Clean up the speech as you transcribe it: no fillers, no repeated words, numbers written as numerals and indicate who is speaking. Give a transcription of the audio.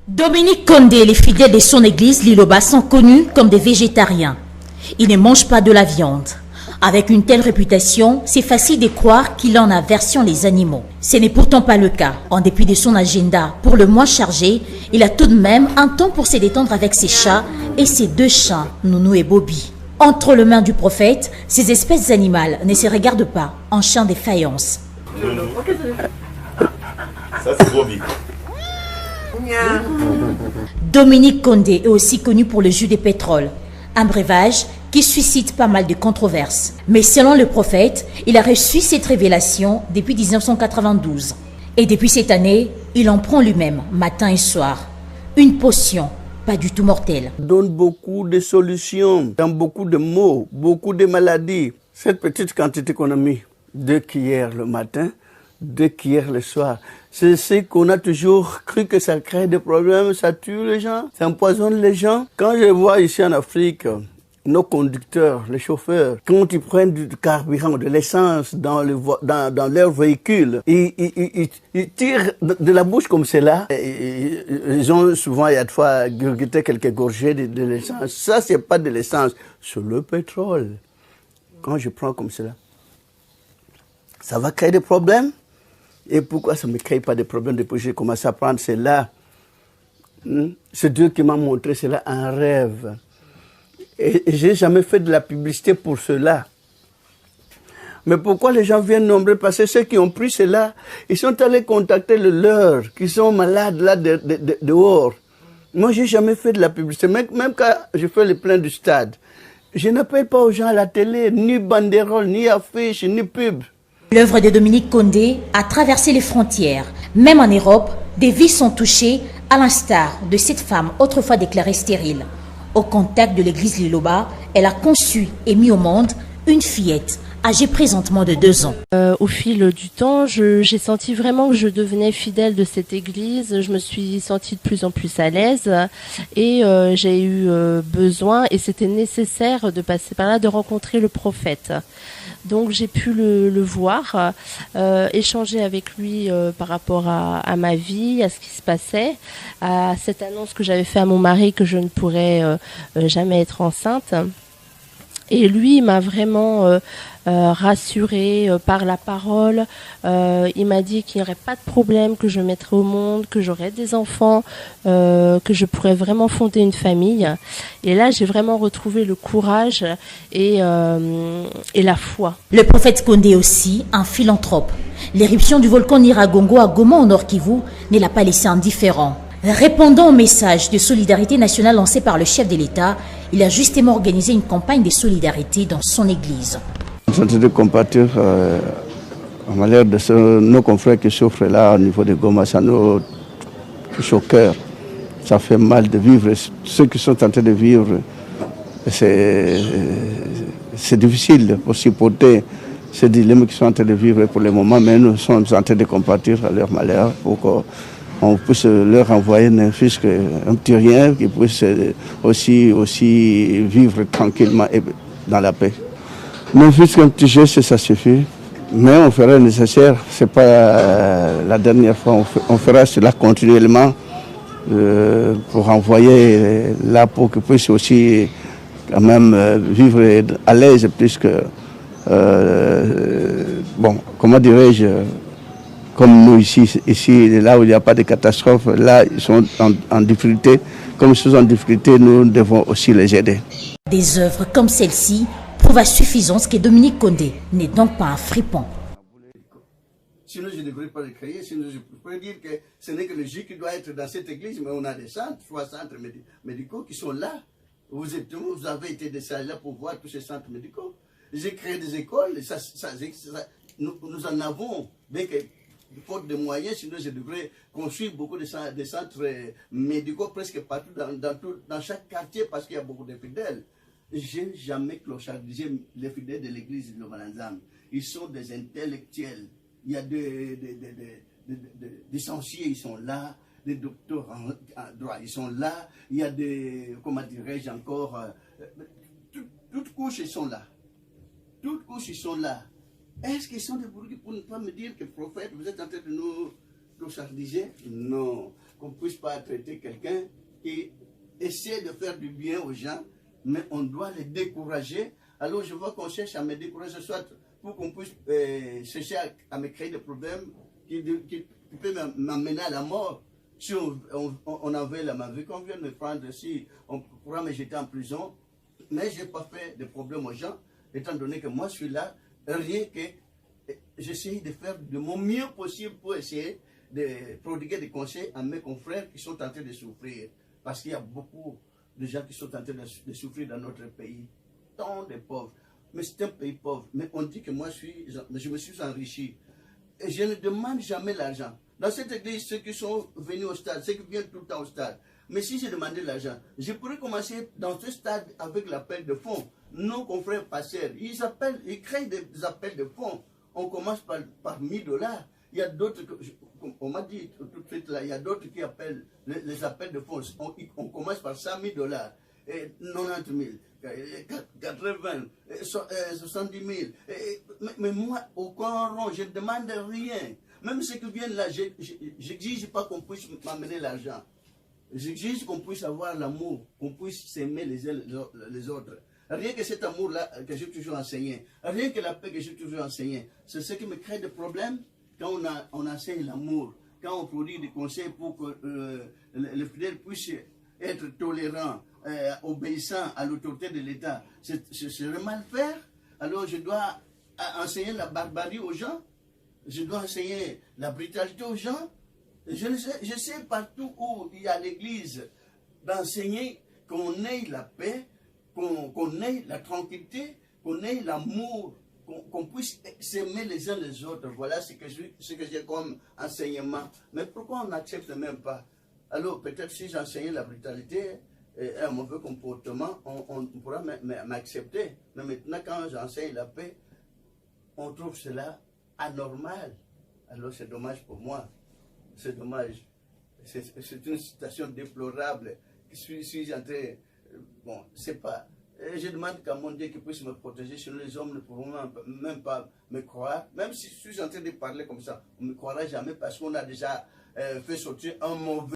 Speaker 1: Dominique Condé et les fidèles de son église Liloba sont connus comme des végétariens. Ils ne mangent pas de la viande. Avec une telle réputation, c'est facile de croire qu'il en a aversion les animaux. Ce n'est pourtant pas le cas. En dépit de son agenda pour le moins chargé, il a tout de même un temps pour se détendre avec ses chats et ses deux chats, Nounou et Bobby. Entre les mains du prophète, ces espèces animales ne se regardent pas en chien de faïence.
Speaker 2: Ça c'est Bobby.
Speaker 1: Dominique Condé est aussi connu pour le jus de pétrole, un breuvage qui suscite pas mal de controverses. Mais selon le prophète, il a reçu cette révélation depuis 1992. Et depuis cette année, il en prend lui-même, matin et soir. Une potion, pas du tout mortelle.
Speaker 3: Donne beaucoup de solutions dans beaucoup de maux, beaucoup de maladies. Cette petite quantité qu'on a mis, 2 cuillères le matin, 2 cuillères le soir. C'est ce qu'on a toujours cru que ça crée des problèmes, ça tue les gens, ça empoisonne les gens. Quand je vois ici en Afrique, nos conducteurs, les chauffeurs, quand ils prennent du carburant, de l'essence dans leur véhicule, ils tirent de la bouche comme cela. Ils ont souvent, il y a de fois, gurgité quelques gorgées de l'essence. Ça, c'est pas de l'essence, c'est le pétrole. Quand je prends comme cela, ça va créer des problèmes. Et pourquoi ça ne me crée pas de problèmes depuis que j'ai commencé à prendre cela? C'est Dieu qui m'a montré cela en rêve. Et je n'ai jamais fait de la publicité pour cela. Mais pourquoi les gens viennent nombreux? Parce que ceux qui ont pris cela, ils sont allés contacter le leur, qui sont malades là dehors. Moi, je n'ai jamais fait de la publicité. Même quand je fais le plein du stade, je n'appelle pas aux gens à la télé, ni banderole, ni affiche, ni pub.
Speaker 1: L'œuvre de Dominique Condé a traversé les frontières. Même en Europe, des vies sont touchées, à l'instar de cette femme autrefois déclarée stérile. Au contact de l'église Liloba, elle a conçu et mis au monde une fillette âgée présentement de 2 ans.
Speaker 4: Au fil du temps, j'ai senti vraiment que je devenais fidèle de cette église. Je me suis sentie de plus en plus à l'aise et j'ai eu besoin, et c'était nécessaire de passer par là, de rencontrer le prophète. Donc j'ai pu le voir, échanger avec lui par rapport à ma vie, à ce qui se passait, à cette annonce que j'avais fait à mon mari que je ne pourrais jamais être enceinte. Et lui, il m'a vraiment rassurée par la parole. Il m'a dit qu'il n'y aurait pas de problème, que je mettrais au monde, que j'aurais des enfants, que je pourrais vraiment fonder une famille. Et là, j'ai vraiment retrouvé le courage et la foi.
Speaker 1: Le prophète Condé est aussi un philanthrope. L'éruption du volcan Nyiragongo à Goma au Nord Kivu ne l'a pas laissé indifférent. Répondant au message de solidarité nationale lancé par le chef de l'État, il a justement organisé une campagne de solidarité dans son église.
Speaker 3: On est en train de compatir en malheur de nos confrères qui souffrent là au niveau de Goma. Ça nous touche au cœur. Ça fait mal de vivre. Ceux qui sont en train de vivre, c'est difficile pour supporter ces dilemmes qu'ils sont en train de vivre pour le moment, mais nous sommes en train de compatir à leur malheur pour qu'on puisse leur envoyer un fils, un petit rien, qui puisse aussi vivre tranquillement et dans la paix. Mon fils, un petit geste, ça suffit. Mais on fera le nécessaire. Ce n'est pas la dernière fois. On fera cela continuellement pour envoyer là pour qu'ils puissent aussi quand même vivre à l'aise, puisque, bon, comment dirais-je, comme nous ici, là où il n'y a pas de catastrophe, là ils sont en difficulté. Comme ils sont en difficulté, nous devons aussi les aider.
Speaker 1: Des œuvres comme celle-ci prouvent à suffisance que Dominique Condé n'est donc pas un fripon.
Speaker 3: Sinon, je ne devrais pas le créer. Sinon, je pourrais dire que ce n'est que le jus qui doit être dans cette église, mais on a des centres, 3 centres médicaux qui sont là. Vous avez été des salles là pour voir tous ces centres médicaux. J'ai créé des écoles, nous en avons, mais que faute de moyens, sinon je devrais construire beaucoup de centres médicaux presque partout dans chaque quartier parce qu'il y a beaucoup de fidèles. Je n'ai jamais clochardisé les fidèles de l'église de Lobalanzam. Ils sont des intellectuels. Il y a des licenciés, ils sont là. Des docteurs en droit, ils sont là. Il y a des, comment dirais-je encore, toutes couches, ils sont là. Toutes couches, ils sont là. Est-ce qu'ils sont des bourgis pour ne pas me dire que prophète, vous êtes en train de nous clochardiser? Non. qu'on ne puisse pas traiter quelqu'un qui essaie de faire du bien aux gens, mais on doit les décourager. Alors je vois qu'on cherche à me décourager, soit pour qu'on puisse chercher à me créer des problèmes qui peuvent m'amener à la mort. Si on avait ma vie, qu'on vient de me prendre, si on pourra me jeter en prison, mais je n'ai pas fait de problème aux gens, étant donné que moi je suis là, rien que j'essaie de faire de mon mieux possible pour essayer de prodiguer des conseils à mes confrères qui sont en train de souffrir. Parce qu'il y a beaucoup de gens qui sont en train de souffrir dans notre pays. Tant de pauvres. Mais c'est un pays pauvre. Mais on dit que moi je me suis enrichi. Et je ne demande jamais l'argent. Dans cette église, ceux qui sont venus au stade, ceux qui viennent tout le temps au stade. Mais si je demandais l'argent, je pourrais commencer dans ce stade avec l'appel de fonds. Nos confrères pasteurs, ils créent des appels de fonds. On commence par 1 000 $. Il y a d'autres, on m'a dit tout de suite là, il y a d'autres qui appellent les appels de fonds. On commence par 100 000 $, et 90 000, 80, 70 000. Mais moi, au coron, je ne demande rien. Même ceux qui viennent là, je n'exige pas qu'on puisse m'amener l'argent. J'exige qu'on puisse avoir l'amour, qu'on puisse s'aimer les uns les autres. Rien que cet amour-là que j'ai toujours enseigné, rien que la paix que j'ai toujours enseigné, c'est ce qui me crée des problèmes quand on enseigne l'amour, quand on produit des conseils pour que les fidèles puissent être tolérants, obéissants à l'autorité de l'État. C'est mal faire. Alors je dois enseigner la barbarie aux gens, je dois enseigner la brutalité aux gens. Je sais partout où il y a l'église d'enseigner qu'on ait la paix, qu'on ait la tranquillité, qu'on ait l'amour, qu'on puisse s'aimer les uns les autres. Voilà ce que j'ai comme enseignement. Mais pourquoi on n'accepte même pas? Alors peut-être si j'enseignais la brutalité et un mauvais comportement, on pourra m'accepter. Mais maintenant quand j'enseigne la paix, on trouve cela anormal. Alors c'est dommage pour moi. C'est dommage. C'est une situation déplorable. Je suis en train... Bon, c'est pas... Je demande qu'à mon Dieu qu'il puisse me protéger, sinon les hommes ne pourront même pas me croire. Même si je suis en train de parler comme ça, on ne me croira jamais parce qu'on a déjà fait sortir un mauvais...